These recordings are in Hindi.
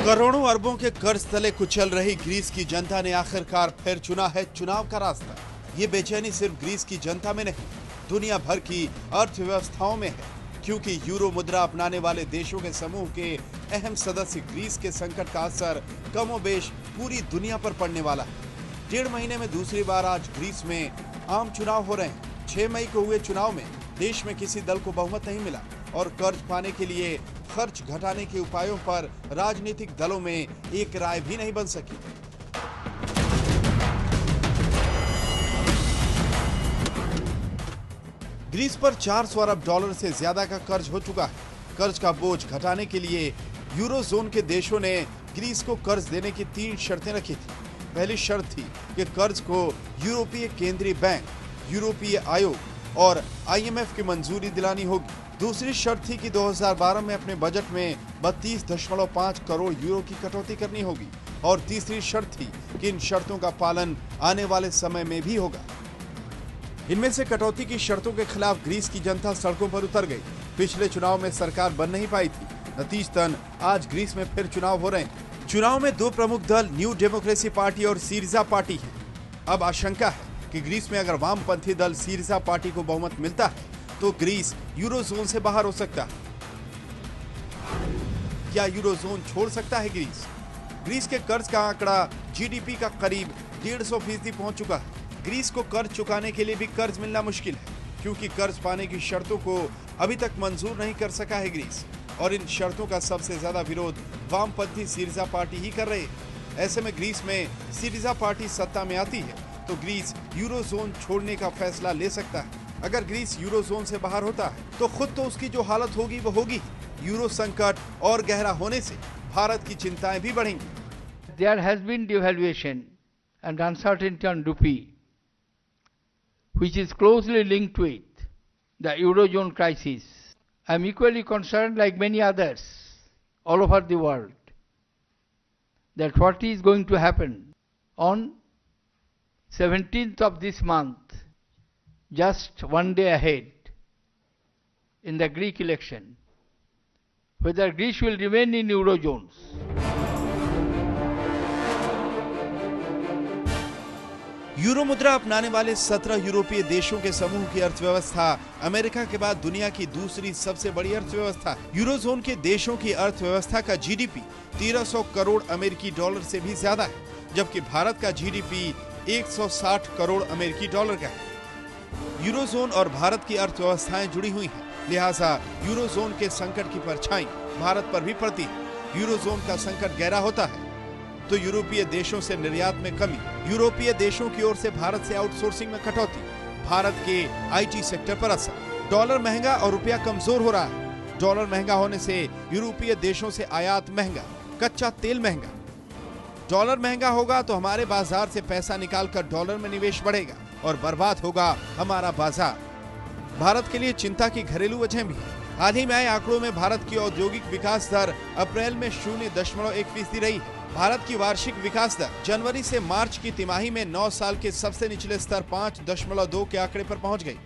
करोड़ों अरबों के कर्ज तले कुचल रही ग्रीस की जनता ने आखिरकार फिर चुना है चुनाव का रास्ता। ये बेचैनी सिर्फ ग्रीस की जनता में नहीं, दुनिया भर की अर्थव्यवस्थाओं में है, क्योंकि यूरो मुद्रा अपनाने वाले देशों के समूह के अहम सदस्य ग्रीस के संकट का असर कमोबेश पूरी दुनिया पर पड़ने वाला है। 1.5 महीने में दूसरी बार आज ग्रीस में आम चुनाव हो रहे हैं। 6 मई को हुए चुनाव में देश में किसी दल को बहुमत नहीं मिला और कर्ज पाने के लिए खर्च घटाने के उपायों पर राजनीतिक दलों में एक राय भी नहीं बन सकी। ग्रीस पर 400 अरब डॉलर से ज्यादा का कर्ज हो चुका है। कर्ज का बोझ घटाने के लिए यूरो जोन के देशों ने ग्रीस को कर्ज देने की 3 शर्तें रखी थी। पहली शर्त थी कि कर्ज को यूरोपीय केंद्रीय बैंक, यूरोपीय आयोग और IMF की मंजूरी दिलानी होगी। दूसरी शर्त थी कि 2012 में अपने बजट में 32.5 करोड़ यूरो की कटौती करनी होगी और तीसरी शर्त थी कि इन शर्तों का पालन आने वाले समय में भी होगा। इनमें से कटौती की शर्तों के खिलाफ ग्रीस की जनता सड़कों पर उतर गई। पिछले चुनाव में सरकार बन नहीं पाई थी। नतीजतन आज ग्रीस में फिर चुनाव हो रहे हैं। चुनाव में 2 प्रमुख दल न्यू डेमोक्रेसी पार्टी और सिरिजा पार्टी है। अब आशंका है कि ग्रीस में अगर वामपंथी दल सिरिजा पार्टी को बहुमत मिलता है तो ग्रीस यूरो जोन से बाहर हो सकता है। क्या यूरो जोन छोड़ सकता है ग्रीस? ग्रीस के कर्ज का आंकड़ा GDP का करीब 150% पहुंच चुका है। ग्रीस को कर्ज चुकाने के लिए भी कर्ज मिलना मुश्किल है, क्योंकि कर्ज पाने की शर्तों को अभी तक मंजूर नहीं कर सका है ग्रीस, और इन शर्तों का सबसे ज्यादा विरोध वामपंथी सिरिजा पार्टी ही कर रहे हैं। ऐसे में ग्रीस में सिरिजा पार्टी सत्ता में आती है तो ग्रीस यूरो जोन छोड़ने का फैसला ले सकता है। अगर ग्रीस यूरो जोन से बाहर होता है तो खुद तो उसकी जो हालत होगी वो होगी। यूरो संकट और गहरा होने से भारत की चिंताएं भी बढ़ेंगी। There has been devaluation and uncertainty on rupee, which is closely linked with the Eurozone crisis. I am equally concerned, like many others all over the world, that what is going to happen on 17th of this month, just one day ahead, in the Greek election, whether Greece will remain in Eurozones. Euro मुद्रा अपनाने वाले 17 यूरोपीय देशों के समूह की अर्थव्यवस्था अमेरिका के बाद दुनिया की दूसरी सबसे बड़ी अर्थव्यवस्था है। यूरो जोन के देशों की अर्थव्यवस्था का GDP 1300 करोड़ अमेरिकी डॉलर से भी ज्यादा है, जबकि भारत का GDP 160 करोड़ अमेरिकी डॉलर का है। यूरो जोन और भारत की अर्थव्यवस्थाएं जुड़ी हुई हैं, लिहाजा यूरो जोन के संकट की परछाई भारत पर भी पड़ती है। यूरो जोन का संकट गहरा होता है तो यूरोपीय देशों से निर्यात में कमी, यूरोपीय देशों की ओर से भारत से आउटसोर्सिंग में कटौती, भारत के IT सेक्टर पर असर, डॉलर महंगा और रुपया कमजोर हो रहा है। डॉलर महंगा होने से यूरोपीय देशों से आयात महंगा, कच्चा तेल महंगा। डॉलर महंगा होगा तो हमारे बाजार से पैसा निकालकर डॉलर में निवेश बढ़ेगा और बर्बाद होगा हमारा बाजार। भारत के लिए चिंता की घरेलू वजह भी है। हाल ही में आए आंकड़ों में भारत की औद्योगिक विकास दर अप्रैल में 0.1% रही है। भारत की वार्षिक विकास दर जनवरी से मार्च की तिमाही में 9 साल के सबसे निचले स्तर 5.2 के आंकड़े पर पहुंच गई।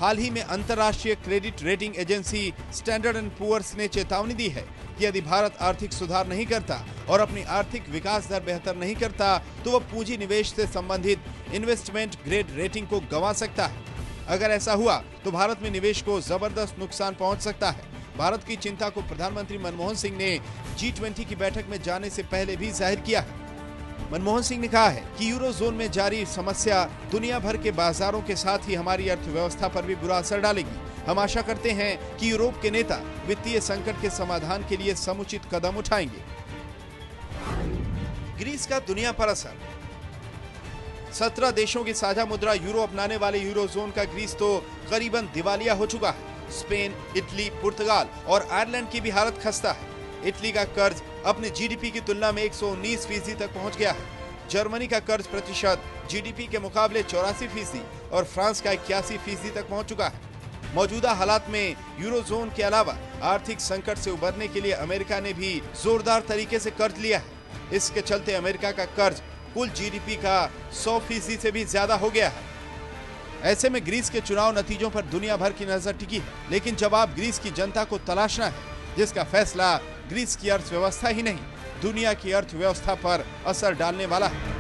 हाल ही में अंतर्राष्ट्रीय credit rating agency Standard and Poor's ने चेतावनी दी है कि यदि भारत आर्थिक सुधार नहीं करता और अपनी आर्थिक विकास दर बेहतर नहीं करता तो वह पूंजी निवेश से संबंधित इन्वेस्टमेंट ग्रेड रेटिंग को गंवा सकता है। अगर ऐसा हुआ तो भारत में निवेश को जबरदस्त नुकसान पहुंच सकता है। भारत की चिंता को प्रधानमंत्री मनमोहन सिंह ने G20 की बैठक में जाने से पहले भी जाहिर किया है। मनमोहन सिंह ने कहा है कि यूरो जोन में जारी समस्या दुनिया भर के बाजारों के साथ ही हमारी अर्थव्यवस्था पर भी बुरा असर डालेगी। हम आशा करते हैं कि यूरोप के नेता वित्तीय संकट के समाधान के लिए समुचित कदम उठाएंगे। ग्रीस का दुनिया पर असर। 17 देशों की साझा मुद्रा यूरो अपनाने वाले यूरो जोन का ग्रीस तो करीबन दिवालिया हो चुका है। स्पेन, इटली, पुर्तगाल और आयरलैंड की भी हालत खस्ता है। इटली का कर्ज अपने GDP की तुलना में 119% तक पहुंच गया है। जर्मनी का कर्ज प्रतिशत GDP के मुकाबले 84% और फ्रांस का 81% तक पहुंच चुका है। मौजूदा हालात में यूरो जोन के अलावा आर्थिक संकट से उबरने के लिए अमेरिका ने भी जोरदार तरीके से कर्ज लिया है। इसके चलते अमेरिका का कर्ज कुल GDP का 100% से भी ज्यादा हो गया है। ऐसे में ग्रीस के चुनाव नतीजों पर दुनिया भर की नजर टिकी है, लेकिन जवाब ग्रीस की जनता को तलाशना है, जिसका फैसला ग्रीस की अर्थव्यवस्था ही नहीं, दुनिया की अर्थव्यवस्था पर असर डालने वाला है।